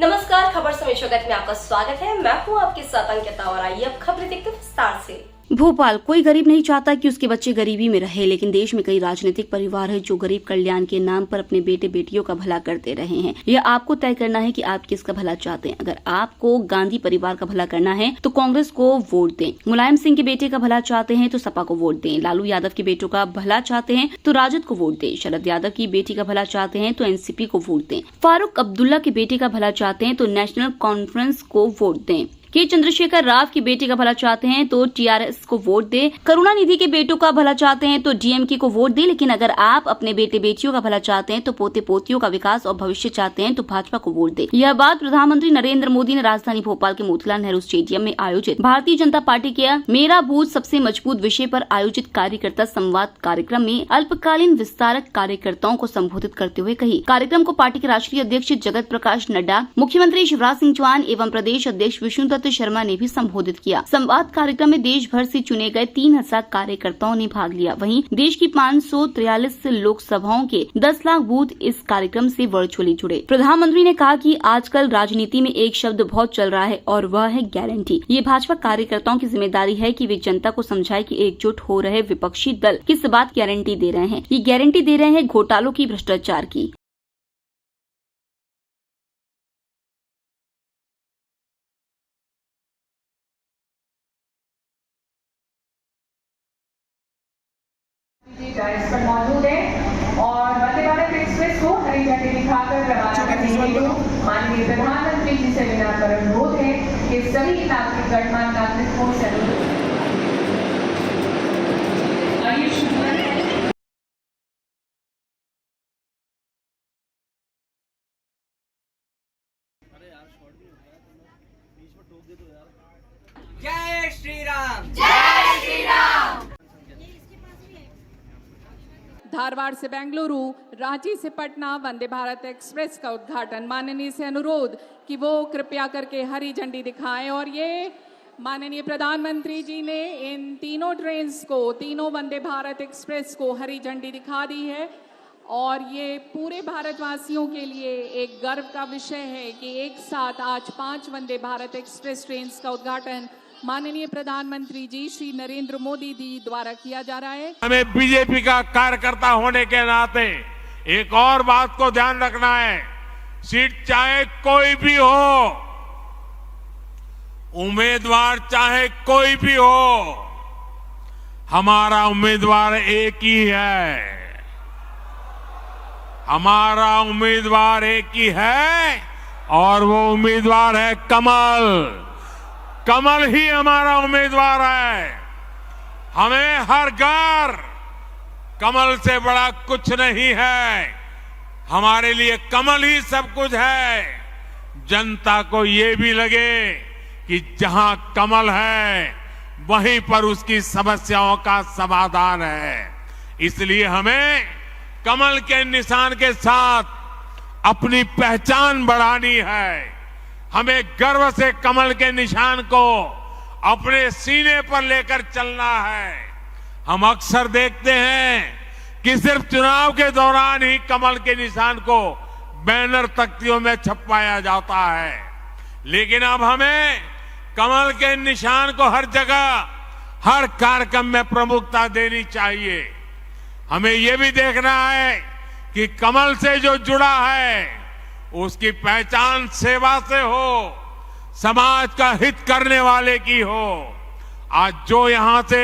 नमस्कार, खबर समय जगत में आपका स्वागत है। मैं हूं आपके साथ अंकिता और आइए अब खबरें देखते हैं विस्तार से। भोपाल। कोई गरीब नहीं चाहता कि उसके बच्चे गरीबी में रहे, लेकिन देश में कई राजनीतिक परिवार है जो गरीब कल्याण के नाम पर अपने बेटे बेटियों का भला करते रहे हैं। यह आपको तय करना है कि आप किसका भला चाहते हैं। अगर आपको गांधी परिवार का भला करना है तो कांग्रेस को वोट दें। मुलायम सिंह के बेटे का भला चाहते हैं तो सपा को वोट दें। लालू यादव के बेटों का भला चाहते हैं तो राजद को वोट दें। शरद यादव की बेटी का भला चाहते हैं तो एनसीपी को वोट दें। फारूक अब्दुल्ला के बेटे का भला चाहते हैं तो नेशनल कॉन्फ्रेंस को वोट दें। के चंद्रशेखर राव की बेटी का भला चाहते हैं तो टीआरएस को वोट दे। करुणानिधि के बेटों का भला चाहते हैं तो डीएमके को वोट दे। लेकिन अगर आप अपने बेटे बेटियों का भला चाहते हैं तो पोते पोतियों का विकास और भविष्य चाहते हैं तो भाजपा को वोट दे। यह बात प्रधानमंत्री नरेंद्र मोदी ने राजधानी भोपाल के मोतीलाल नेहरू स्टेडियम में आयोजित भारतीय जनता पार्टी के मेरा बूथ सबसे मजबूत विषय पर आयोजित कार्यकर्ता संवाद कार्यक्रम में अल्पकालीन विस्तारक कार्यकर्ताओं को संबोधित करते हुए कही। कार्यक्रम को पार्टी के राष्ट्रीय अध्यक्ष जगत प्रकाश नड्डा, मुख्यमंत्री शिवराज सिंह चौहान एवं प्रदेश अध्यक्ष विष्णुदत्त शर्मा ने भी संबोधित किया। संवाद कार्यक्रम में देश भर से चुने गए 3000 कार्यकर्ताओं ने भाग लिया। वहीं देश की 543 लोकसभाओं के 10 लाख बूथ इस कार्यक्रम से वर्चुअली जुड़े। प्रधानमंत्री ने कहा कि आजकल राजनीति में एक शब्द बहुत चल रहा है और वह है गारंटी। ये भाजपा कार्यकर्ताओं की जिम्मेदारी है कि वे जनता को समझाए कि एकजुट हो रहे विपक्षी दल किस बात की गारंटी दे रहे हैं। ये गारंटी दे रहे हैं घोटालों की, भ्रष्टाचार की। डायस पर मौजूद है और वंदे भारत एक्सप्रेस को हरी झंडी दिखाकर रवाना करने हेतु माननीय प्रधानमंत्री जी से विनम्र अनुरोध है कि सभी नागरिक गणमान्य नागरिकों से जय श्री राम। जय श्री राम। धारवाड़ से बेंगलुरु, रांची से पटना वंदे भारत एक्सप्रेस का उद्घाटन। माननीय से अनुरोध कि वो कृपया करके हरी झंडी दिखाएं। और ये माननीय प्रधानमंत्री जी ने इन तीनों ट्रेन्स को, तीनों वंदे भारत एक्सप्रेस को हरी झंडी दिखा दी है। और ये पूरे भारतवासियों के लिए एक गर्व का विषय है कि एक साथ आज 5 वंदे भारत एक्सप्रेस ट्रेन्स का उद्घाटन माननीय प्रधानमंत्री जी श्री नरेंद्र मोदी जी द्वारा किया जा रहा है। हमें बीजेपी का कार्यकर्ता होने के नाते एक और बात को ध्यान रखना है, सीट चाहे कोई भी हो, उम्मीदवार चाहे कोई भी हो, हमारा उम्मीदवार एक ही है। हमारा उम्मीदवार एक ही है और वो उम्मीदवार है कमल। कमल ही हमारा उम्मीदवार है। हमें हर घर कमल से बड़ा कुछ नहीं है। हमारे लिए कमल ही सब कुछ है। जनता को ये भी लगे कि जहां कमल है वहीं पर उसकी समस्याओं का समाधान है। इसलिए हमें कमल के निशान के साथ अपनी पहचान बढ़ानी है। हमें गर्व से कमल के निशान को अपने सीने पर लेकर चलना है। हम अक्सर देखते हैं कि सिर्फ चुनाव के दौरान ही कमल के निशान को बैनर तख्तियों में छपवाया जाता है, लेकिन अब हमें कमल के निशान को हर जगह, हर कार्यक्रम में प्रमुखता देनी चाहिए। हमें यह भी देखना है कि कमल से जो जुड़ा है उसकी पहचान सेवा से हो, समाज का हित करने वाले की हो। आज जो यहां से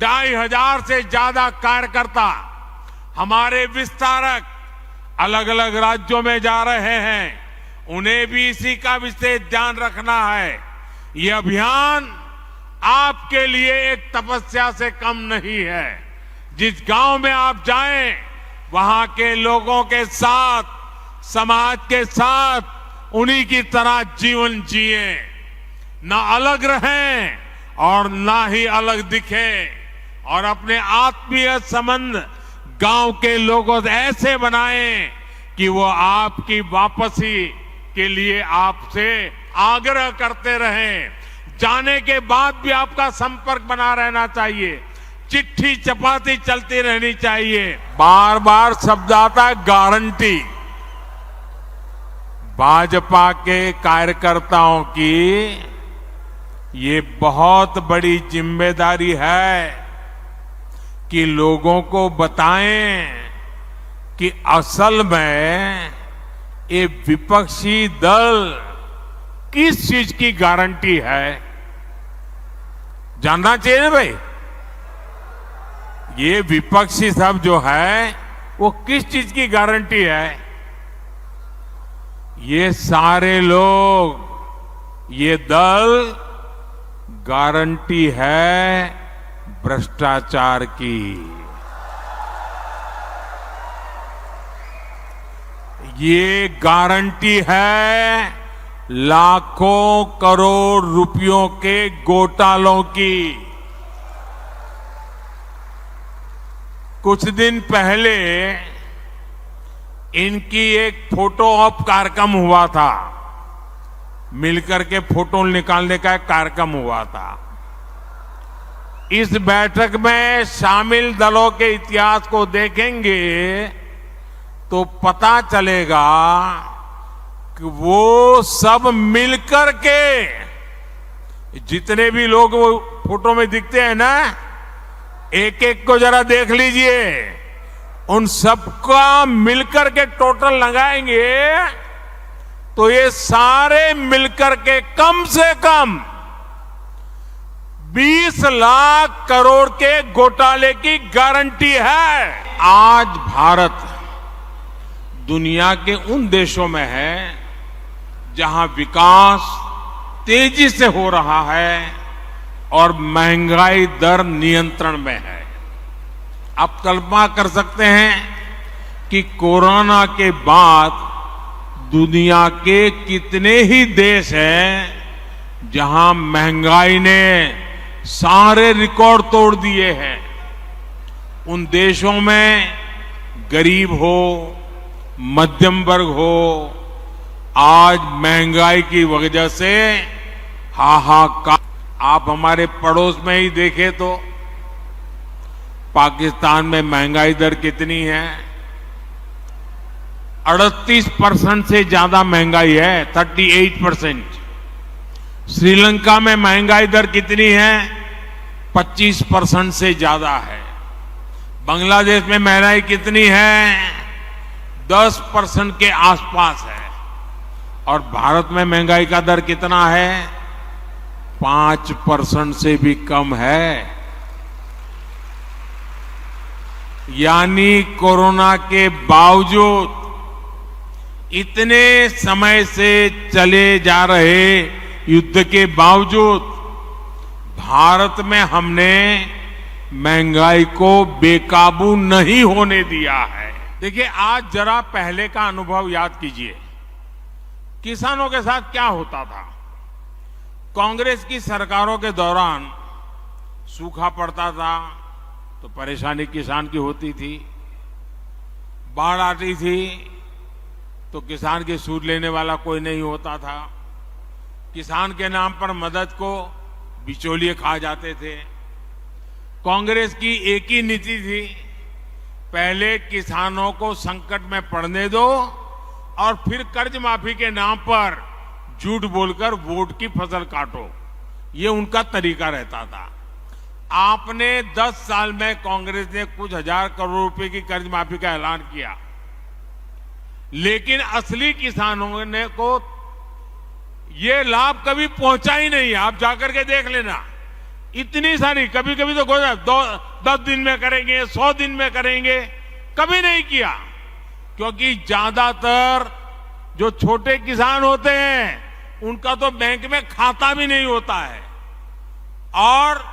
2500 से ज्यादा कार्यकर्ता हमारे विस्तारक अलग अलग राज्यों में जा रहे हैं, उन्हें भी इसी का विशेष ध्यान रखना है। ये अभियान आपके लिए एक तपस्या से कम नहीं है। जिस गांव में आप जाएं, वहां के लोगों के साथ, समाज के साथ उन्हीं की तरह जीवन जिए, ना अलग रहें और ना ही अलग दिखे। और अपने आत्मीय संबंध गांव के लोगों से ऐसे बनाएं कि वो आपकी वापसी के लिए आपसे आग्रह करते रहें। जाने के बाद भी आपका संपर्क बना रहना चाहिए। चिट्ठी चपाती चलती रहनी चाहिए। बार बार शब्द आता है गारंटी। भाजपा के कार्यकर्ताओं की ये बहुत बड़ी जिम्मेदारी है कि लोगों को बताएं कि असल में ये विपक्षी दल किस चीज की गारंटी है। जानना चाहिए ना भाई, ये विपक्षी सब जो है वो किस चीज की गारंटी है। ये सारे लोग, ये दल गारंटी है भ्रष्टाचार की। ये गारंटी है लाखों करोड़ रुपयों के घोटालों की। कुछ दिन पहले इनकी एक फोटो ऑप कार्यक्रम हुआ था, मिलकर के फोटो निकालने का एक कार्यक्रम हुआ था। इस बैठक में शामिल दलों के इतिहास को देखेंगे तो पता चलेगा कि वो सब मिलकर के, जितने भी लोग वो फोटो में दिखते हैं ना, एक एक को जरा देख लीजिए, उन सबका मिलकर के टोटल लगाएंगे तो ये सारे मिलकर के कम से कम 20 लाख करोड़ के घोटाले की गारंटी है। आज भारत दुनिया के उन देशों में है जहां विकास तेजी से हो रहा है और महंगाई दर नियंत्रण में है। आप कल्पना कर सकते हैं कि कोरोना के बाद दुनिया के कितने ही देश हैं जहां महंगाई ने सारे रिकॉर्ड तोड़ दिए हैं। उन देशों में गरीब हो, मध्यम वर्ग हो, आज महंगाई की वजह से हाहाकार। आप हमारे पड़ोस में ही देखें तो पाकिस्तान में महंगाई दर कितनी है, 38% से ज्यादा महंगाई है, 38%। श्रीलंका में महंगाई दर कितनी है, 25% से ज्यादा है। बांग्लादेश में महंगाई कितनी है, 10% के आसपास है। और भारत में महंगाई का दर कितना है, 5% से भी कम है। यानी कोरोना के बावजूद, इतने समय से चले जा रहे युद्ध के बावजूद भारत में हमने महंगाई को बेकाबू नहीं होने दिया है। देखिए, आज जरा पहले का अनुभव याद कीजिए। किसानों के साथ क्या होता था। कांग्रेस की सरकारों के दौरान सूखा पड़ता था तो परेशानी किसान की होती थी, बाढ़ आती थी तो किसान की सूद लेने वाला कोई नहीं होता था, किसान के नाम पर मदद को बिचौलिए खा जाते थे। कांग्रेस की एक ही नीति थी, पहले किसानों को संकट में पड़ने दो और फिर कर्ज माफी के नाम पर झूठ बोलकर वोट की फसल काटो। ये उनका तरीका रहता था। आपने 10 साल में कांग्रेस ने कुछ हजार करोड़ रुपए की कर्ज माफी का ऐलान किया, लेकिन असली किसानों ने को ये लाभ कभी पहुंचा ही नहीं। आप जाकर के देख लेना, इतनी सारी, कभी कभी तो 10 दिन में करेंगे, 100 दिन में करेंगे, कभी नहीं किया। क्योंकि ज्यादातर जो छोटे किसान होते हैं उनका तो बैंक में खाता भी नहीं होता है और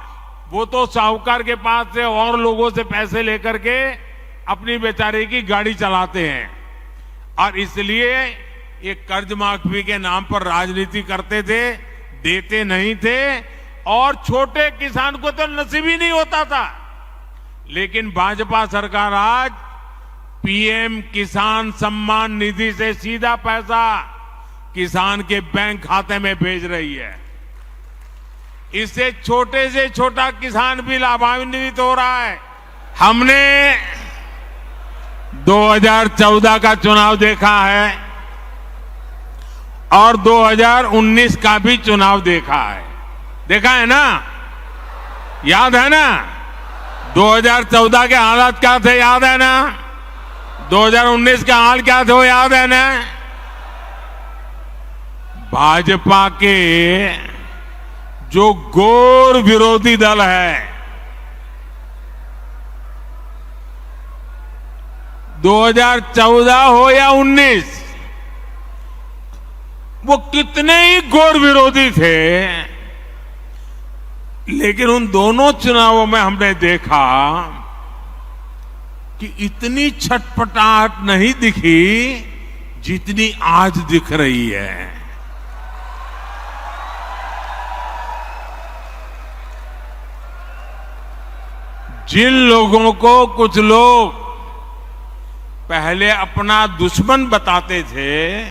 वो तो साहूकार के पास से और लोगों से पैसे लेकर के अपनी बेचारे की गाड़ी चलाते हैं। और इसलिए ये कर्ज माफी के नाम पर राजनीति करते थे, देते नहीं थे और छोटे किसान को तो नसीब ही नहीं होता था। लेकिन भाजपा सरकार आज पीएम किसान सम्मान निधि से सीधा पैसा किसान के बैंक खाते में भेज रही है। इससे छोटे से छोटा किसान भी लाभान्वित हो रहा है। हमने 2014 का चुनाव देखा है, और 2019 का भी चुनाव देखा है ना? याद है ना? 2014 के हालात क्या थे, याद है ना? 2019 का हाल क्या थे, वो याद है ना? भाजपा के जो घोर विरोधी दल है, 2014 हो या 19, वो कितने ही घोर विरोधी थे, लेकिन उन दोनों चुनावों में हमने देखा कि इतनी छटपटाहट नहीं दिखी जितनी आज दिख रही है। जिन लोगों को कुछ लोग पहले अपना दुश्मन बताते थे,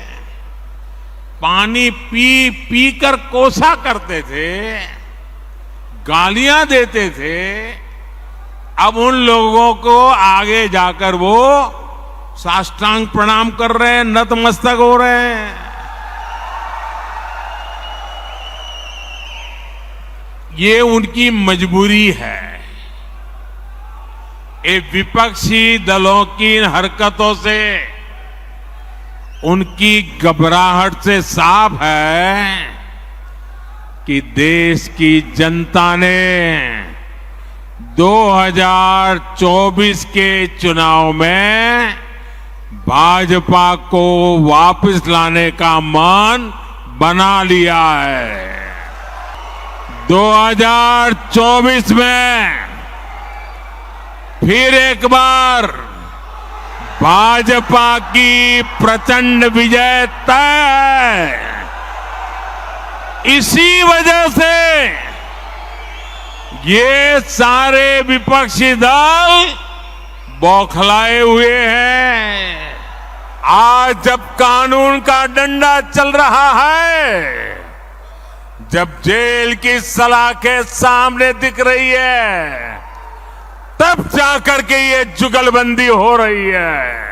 पानी पी पी कर कोसा करते थे, गालियां देते थे, अब उन लोगों को आगे जाकर वो साष्टांग प्रणाम कर रहे हैं, नतमस्तक हो रहे हैं। ये उनकी मजबूरी है। ये विपक्षी दलों की हरकतों से, उनकी घबराहट से साफ है कि देश की जनता ने 2024 के चुनाव में भाजपा को वापस लाने का मन बना लिया है। 2024 में फिर एक बार भाजपा की प्रचंड विजय तय है। इसी वजह से ये सारे विपक्षी दल बौखलाए हुए हैं। आज जब कानून का डंडा चल रहा है, जब जेल की सलाखें सामने दिख रही है, तब जाकर के ये जुगलबंदी हो रही है।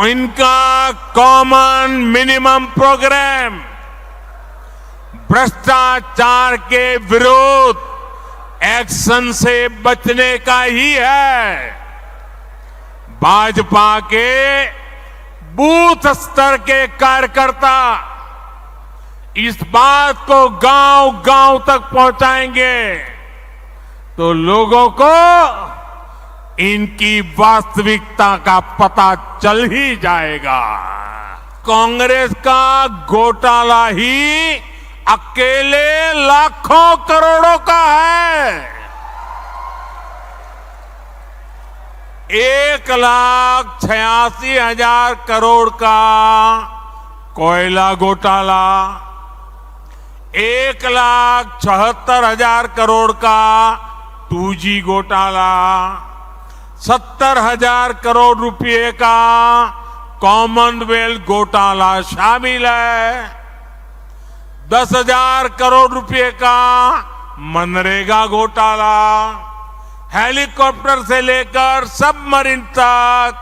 इनका कॉमन मिनिमम प्रोग्राम भ्रष्टाचार के विरोध एक्शन से बचने का ही है। भाजपा के बूथ स्तर के कार्यकर्ता इस बात को गांव-गांव तक पहुंचाएंगे तो लोगों को इनकी वास्तविकता का पता चल ही जाएगा। कांग्रेस का घोटाला ही अकेले लाखों करोड़ों का है। 1,86,000 करोड़ का कोयला घोटाला, 1,76,000 करोड़ का 2G घोटाला, 70,000 करोड़ रुपए का कॉमनवेल्थ घोटाला शामिल है, 10,000 करोड़ रुपए का मनरेगा घोटाला, हेलीकॉप्टर से लेकर सबमरीन तक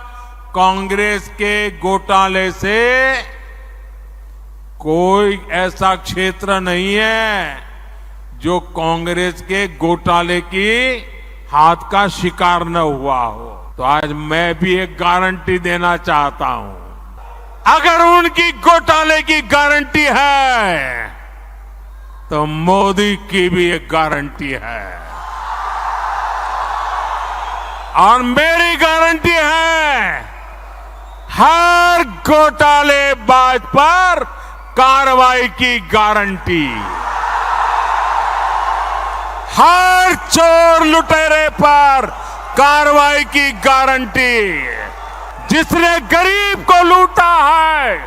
कांग्रेस के घोटाले से कोई ऐसा क्षेत्र नहीं है जो कांग्रेस के घोटाले की हाथ का शिकार न हुआ हो। तो आज मैं भी एक गारंटी देना चाहता हूं, अगर उनकी घोटाले की गारंटी है तो मोदी की भी एक गारंटी है, और मेरी गारंटी है हर घोटालेबाज पर कार्रवाई की गारंटी, हर चोर लुटेरे पर कार्रवाई की गारंटी। जिसने गरीब को लूटा है,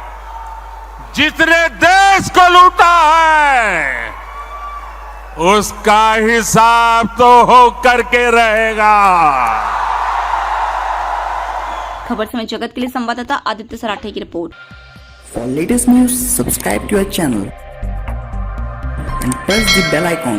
जिसने देश को लूटा है, उसका हिसाब तो हो करके रहेगा। खबर समय जगत के लिए संवाददाता आदित्य सराठे की report. For latest news, subscribe to our channel and press the bell icon.